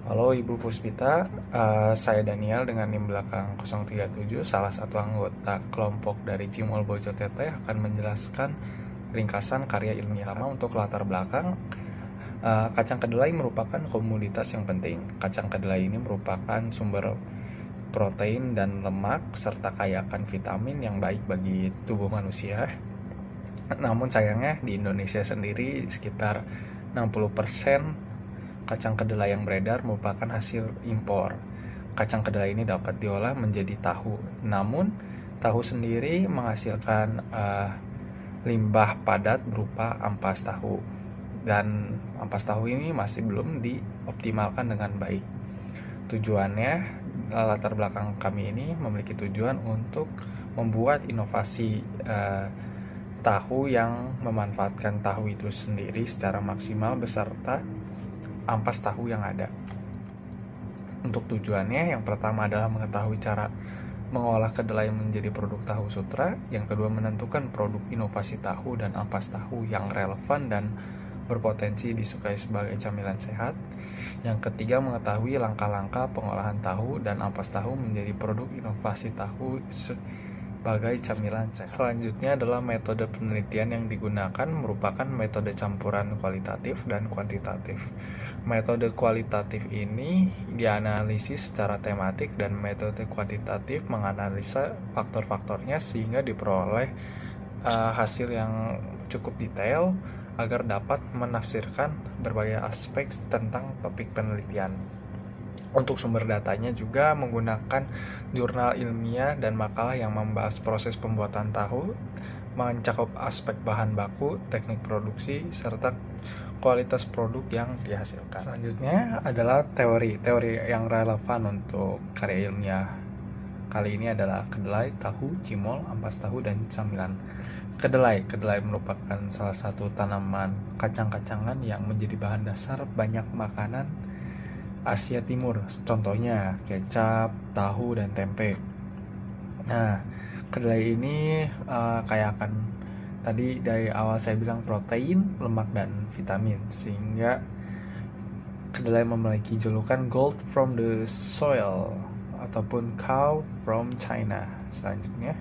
Halo Ibu Puspita, saya Daniel dengan NIM belakang 037, salah satu anggota kelompok dari Cimol Bojo Teteh akan menjelaskan ringkasan karya ilmiah. Pertama, untuk latar belakang, kacang kedelai merupakan komoditas yang penting. Kacang kedelai ini merupakan sumber protein dan lemak serta kaya akan vitamin yang baik bagi tubuh manusia. Namun sayangnya di Indonesia sendiri sekitar 60% kacang kedelai yang beredar merupakan hasil impor. Kacang kedelai ini dapat diolah menjadi tahu. Namun, tahu sendiri menghasilkan limbah padat berupa ampas tahu. Dan ampas tahu ini masih belum dioptimalkan dengan baik. Tujuannya, latar belakang kami ini memiliki tujuan untuk membuat inovasi tahu yang memanfaatkan tahu itu sendiri secara maksimal beserta ampas tahu yang ada. Untuk tujuannya, yang pertama adalah mengetahui cara mengolah kedelai menjadi produk tahu sutra. Yang kedua, menentukan produk inovasi tahu dan ampas tahu yang relevan dan berpotensi disukai sebagai camilan sehat. Yang ketiga, mengetahui langkah-langkah pengolahan tahu dan ampas tahu menjadi produk inovasi tahu sebagai camilan sehat. Selanjutnya adalah metode penelitian yang digunakan merupakan metode campuran kualitatif dan kuantitatif. Metode kualitatif ini dianalisis secara tematik dan metode kuantitatif menganalisa faktor-faktornya sehingga diperoleh hasil yang cukup detail agar dapat menafsirkan berbagai aspek tentang topik penelitian. Untuk sumber datanya juga menggunakan jurnal ilmiah dan makalah yang membahas proses pembuatan tahu, mencakup aspek bahan baku, teknik produksi, serta kualitas produk yang dihasilkan. Selanjutnya adalah teori yang relevan untuk karya ilmiah. Kali ini adalah kedelai, tahu, cimol, ampas tahu, dan camilan. Kedelai merupakan salah satu tanaman kacang-kacangan yang menjadi bahan dasar banyak makanan Asia Timur, contohnya kecap, tahu, dan tempe. Nah, kedelai ini kaya akan tadi dari awal saya bilang protein, lemak, dan vitamin, sehingga kedelai memiliki julukan gold from the soil ataupun cow from China. Selanjutnya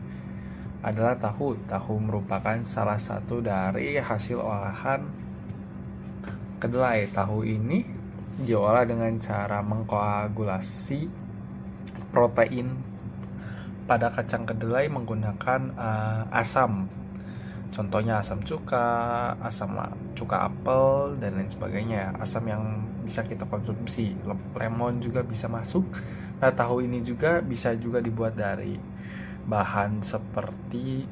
adalah tahu. Tahu merupakan salah satu dari hasil olahan kedelai. Tahu ini diolah dengan cara mengkoagulasi protein pada kacang kedelai menggunakan asam. Contohnya asam cuka apel, dan lain sebagainya. Asam yang bisa kita konsumsi, lemon juga bisa masuk. Nah, tahu ini juga bisa dibuat dari bahan seperti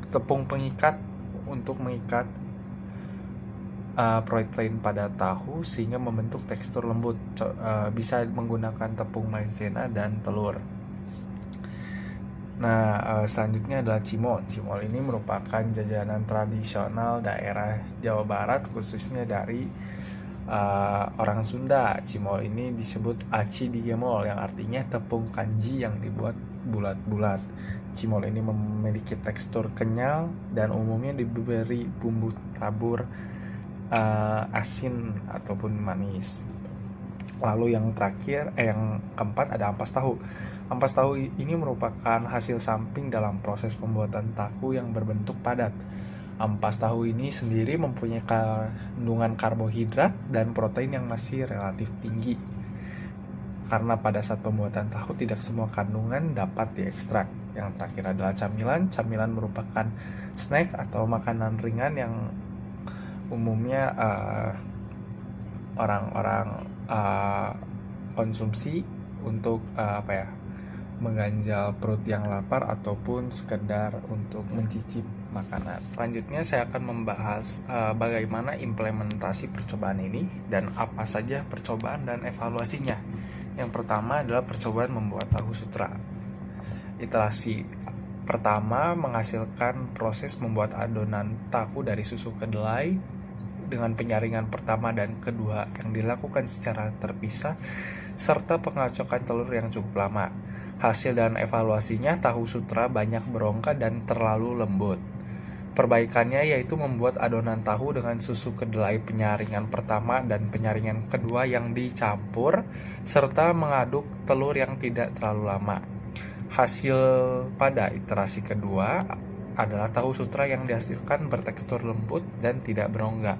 tepung pengikat untuk mengikat protein pada tahu sehingga membentuk tekstur lembut. Bisa menggunakan tepung maizena dan telur. Nah, selanjutnya adalah cimol. Cimol ini merupakan jajanan tradisional daerah Jawa Barat, khususnya dari orang Sunda. Cimol ini disebut aci digemol, yang artinya tepung kanji yang dibuat bulat-bulat. Cimol ini memiliki tekstur kenyal dan umumnya diberi bumbu tabur asin ataupun manis. Lalu yang terakhir, yang keempat ada ampas tahu. Ampas tahu ini merupakan hasil samping dalam proses pembuatan tahu yang berbentuk padat. Ampas tahu ini sendiri mempunyai kandungan karbohidrat dan protein yang masih relatif tinggi. Karena pada saat pembuatan tahu tidak semua kandungan dapat diekstrak. Yang terakhir adalah camilan. Camilan merupakan snack atau makanan ringan yang umumnya orang-orang konsumsi untuk mengganjal perut yang lapar ataupun sekedar untuk mencicip makanan. Selanjutnya saya akan membahas bagaimana implementasi percobaan ini dan apa saja percobaan dan evaluasinya. Yang pertama adalah percobaan membuat tahu sutra. Iterasi pertama menghasilkan proses membuat adonan tahu dari susu kedelai dengan penyaringan pertama dan kedua yang dilakukan secara terpisah serta pengacokan telur yang cukup lama. Hasil dan evaluasinya, tahu sutra banyak berongga dan terlalu lembut. Perbaikannya yaitu membuat adonan tahu dengan susu kedelai penyaringan pertama dan penyaringan kedua yang dicampur, serta mengaduk telur yang tidak terlalu lama. Hasil pada iterasi kedua adalah tahu sutra yang dihasilkan bertekstur lembut dan tidak berongga.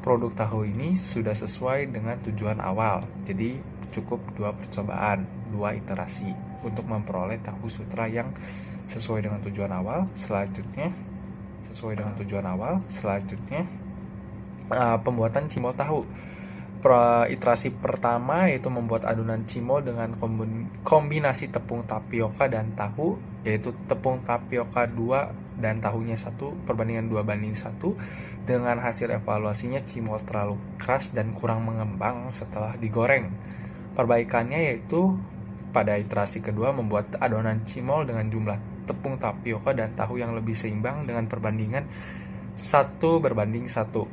Produk tahu ini sudah sesuai dengan tujuan awal, jadi cukup 2 percobaan, 2 iterasi untuk memperoleh tahu sutra yang sesuai dengan tujuan awal. Selanjutnya pembuatan cimol tahu. Iterasi pertama yaitu membuat adonan cimol dengan kombinasi tepung tapioka dan tahu, yaitu tepung tapioka 2 dan tahunya 1 perbandingan 2:1. Dengan hasil evaluasinya cimol terlalu keras dan kurang mengembang setelah digoreng. Perbaikannya yaitu pada iterasi kedua membuat adonan cimol dengan jumlah tepung tapioka dan tahu yang lebih seimbang dengan perbandingan 1:1.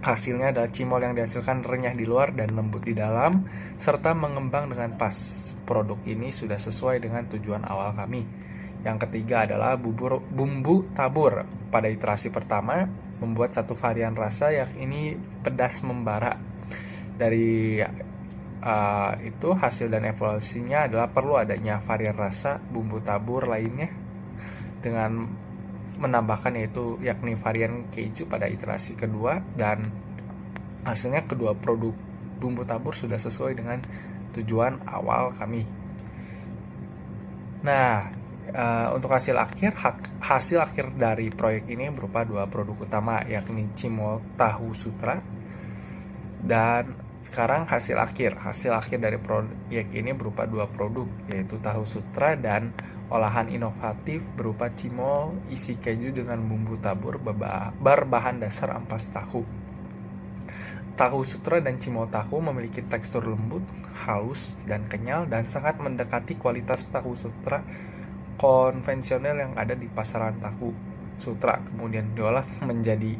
Hasilnya adalah cimol yang dihasilkan renyah di luar dan lembut di dalam, serta mengembang dengan pas. Produk ini sudah sesuai dengan tujuan awal kami. Yang ketiga adalah bumbu tabur. Pada iterasi pertama, membuat satu varian rasa yakni pedas membara. Dari itu hasil dan evaluasinya adalah perlu adanya varian rasa bumbu tabur lainnya dengan menambahkan yakni varian keju pada iterasi kedua, dan hasilnya kedua produk bumbu tabur sudah sesuai dengan tujuan awal kami. Nah, untuk hasil akhir dari proyek ini berupa 2 produk utama, yakni cimol tahu sutra. Dan sekarang hasil akhir dari proyek ini berupa 2 produk, yaitu tahu sutra dan olahan inovatif berupa cimol isi keju dengan bumbu tabur berbahan dasar ampas tahu. Tahu sutra dan cimol tahu memiliki tekstur lembut, halus, dan kenyal, dan sangat mendekati kualitas tahu sutra konvensional yang ada di pasaran. Tahu sutra kemudian diolah menjadi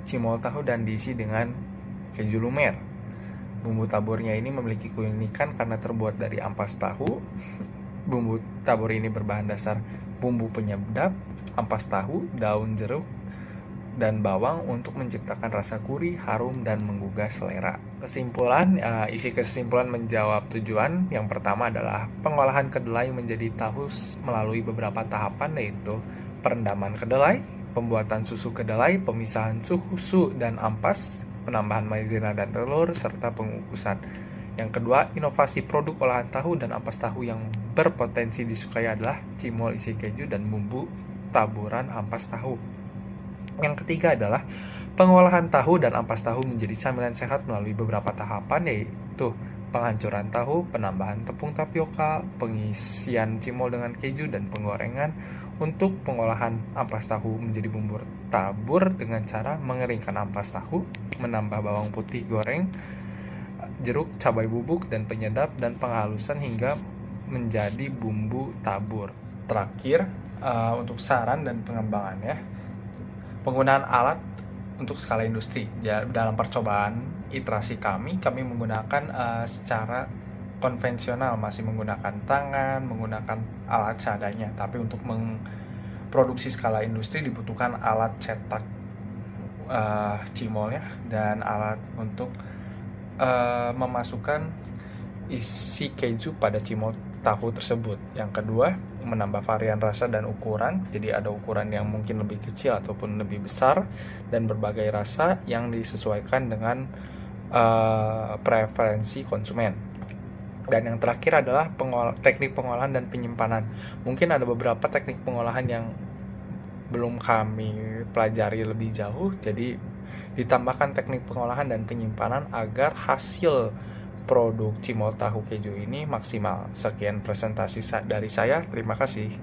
cimol tahu dan diisi dengan keju lumer. Bumbu taburnya ini memiliki keunikan karena terbuat dari ampas tahu. Bumbu tabur ini berbahan dasar bumbu penyedap, ampas tahu, daun jeruk, dan bawang untuk menciptakan rasa gurih, harum, dan menggugah selera. Isi kesimpulan menjawab tujuan. Yang pertama adalah pengolahan kedelai menjadi tahu melalui beberapa tahapan, yaitu perendaman kedelai, pembuatan susu kedelai, pemisahan susu dan ampas, penambahan maizena dan telur, serta pengukusan. Yang kedua, inovasi produk olahan tahu dan ampas tahu yang berpotensi disukai adalah cimol isi keju dan bumbu taburan ampas tahu. Yang ketiga adalah pengolahan tahu dan ampas tahu menjadi camilan sehat melalui beberapa tahapan, yaitu penghancuran tahu, penambahan tepung tapioka, pengisian cimol dengan keju, dan penggorengan. Untuk pengolahan ampas tahu menjadi bumbu tabur dengan cara mengeringkan ampas tahu, menambah bawang putih goreng, jeruk, cabai bubuk, dan penyedap, dan penghalusan hingga menjadi bumbu tabur. Terakhir, untuk saran dan pengembangannya, penggunaan alat untuk skala industri. Dalam percobaan iterasi kami menggunakan secara konvensional, masih menggunakan tangan, menggunakan alat seadanya. Tapi untuk memproduksi skala industri dibutuhkan alat cetak cimolnya dan alat untuk memasukkan isi keju pada cimol tahu tersebut. Yang kedua, menambah varian rasa dan ukuran. Jadi ada ukuran yang mungkin lebih kecil ataupun lebih besar, dan berbagai rasa yang disesuaikan dengan preferensi konsumen. Dan yang terakhir adalah teknik pengolahan dan penyimpanan. Mungkin ada beberapa teknik pengolahan yang belum kami pelajari lebih jauh, jadi ditambahkan teknik pengolahan dan penyimpanan agar hasil produk cimol tahu keju ini maksimal. Sekian presentasi dari saya, terima kasih.